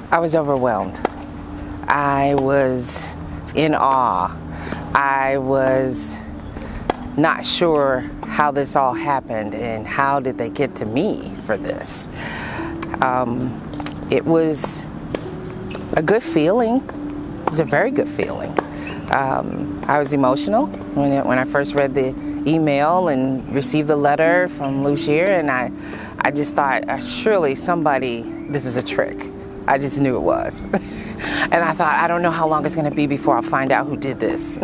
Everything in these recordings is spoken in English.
I was overwhelmed. I was in awe. I was not sure how this all happened and how did they get to me for this. It was a good feeling. It was a very good feeling. I was emotional when I first read the email and received the letter from Lucier, and I just thought, surely this is a trick. I just knew it was. And I thought, I don't know how long it's going to be before I find out who did this.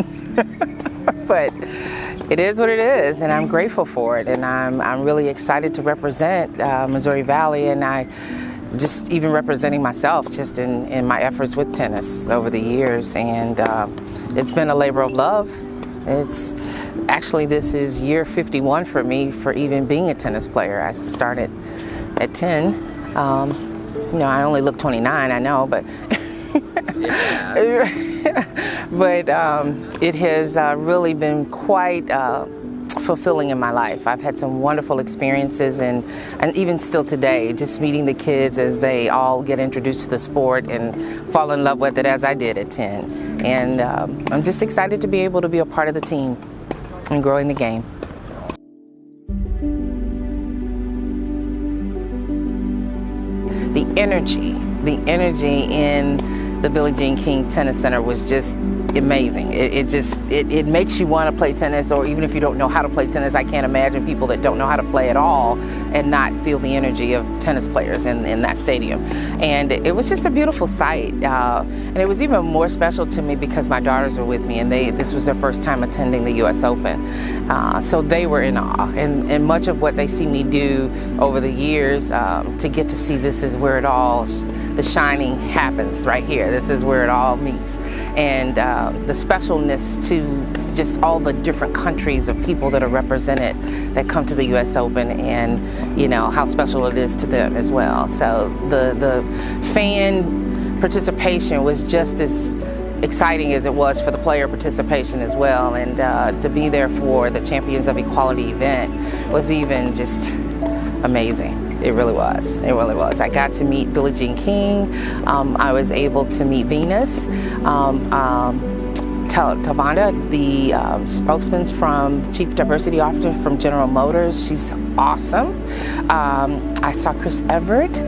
But it is what it is, and I'm grateful for it, and I'm really excited to represent Missouri Valley, and I just even representing myself just in my efforts with tennis over the years, and it's been a labor of love. This is year 51 for me for even being a tennis player. I started at 10. I only look 29, I know, but but it has really been quite fulfilling in my life. I've had some wonderful experiences, and even still today, just meeting the kids as they all get introduced to the sport and fall in love with it as I did at 10. And I'm just excited to be able to be a part of the team and growing the game. The energy in the Billie Jean King Tennis Center was just amazing. It makes you want to play tennis, or even if you don't know how to play tennis, I can't imagine people that don't know how to play at all and not feel the energy of tennis players in that stadium. And it was just a beautiful sight. And it was even more special to me because my daughters were with me, and this was their first time attending the U.S. Open. So they were in awe. And much of what they see me do over the years, to get to see this is where the shining happens right here. This is where it all meets. And the specialness to just all the different countries of people that are represented that come to the U.S. Open, and how special it is to them as well. So the fan participation was just as exciting as it was for the player participation as well, and to be there for the Champions of Equality event was even just amazing. It really was. It really was. I got to meet Billie Jean King. I was able to meet Venus. Tavanda, the spokesman from Chief Diversity Officer from General Motors, she's awesome. I saw Chris Everett.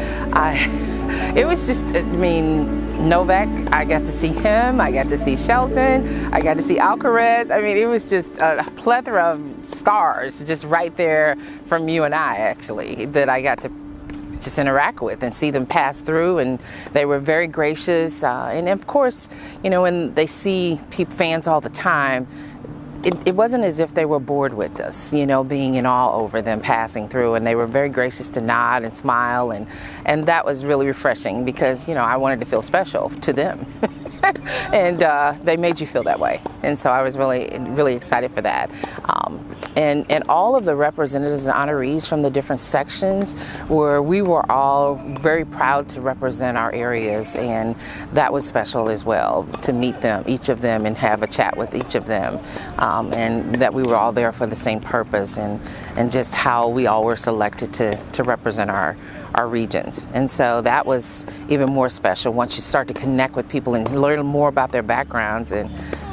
It was just, Novak, I got to see him, I got to see Shelton, I got to see Alcaraz. It was just a plethora of stars just right there from you and I, actually, that I got to just interact with and see them pass through, and they were very gracious. And of course, when they see fans all the time, it wasn't as if they were bored with us, being in awe over them passing through, and they were very gracious to nod and smile, and that was really refreshing because, I wanted to feel special to them. And they made you feel that way. And so I was really, really excited for that. And all of the representatives and honorees from the different sections we were all very proud to represent our areas, and that was special as well, to meet them, each of them, and have a chat with each of them, and that we were all there for the same purpose, and just how we all were selected to represent our regions. And so that was even more special once you start to connect with people and learn more about their backgrounds. And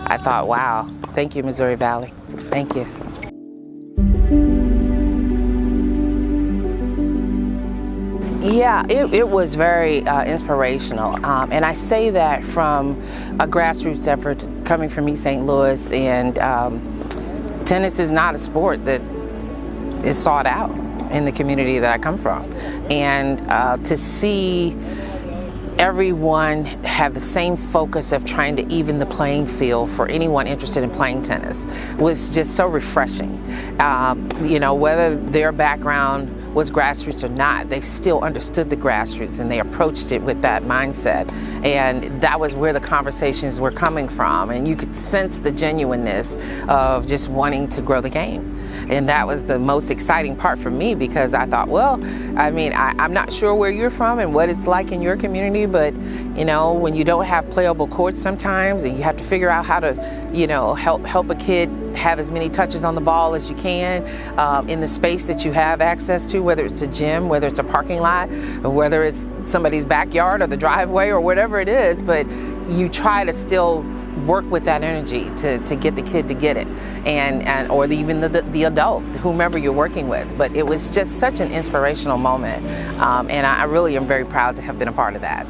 I thought, wow, thank you, Missouri Valley. Thank you. Yeah, it was very inspirational. And I say that from a grassroots effort coming from East St. Louis. And tennis is not a sport that is sought out in the community that I come from. And to see everyone have the same focus of trying to even the playing field for anyone interested in playing tennis was just so refreshing. Whether their background was grassroots or not, they still understood the grassroots, and they approached it with that mindset. And that was where the conversations were coming from. And you could sense the genuineness of just wanting to grow the game. And that was the most exciting part for me, because I thought, I'm not sure where you're from and what it's like in your community, but, when you don't have playable courts sometimes, and you have to figure out how to, help a kid have as many touches on the ball as you can in the space that you have access to, whether it's a gym, whether it's a parking lot, or whether it's somebody's backyard or the driveway or whatever it is, but you try to still work with that energy to get the kid to get it, and or even the adult, whomever you're working with. But it was just such an inspirational moment, and I really am very proud to have been a part of that.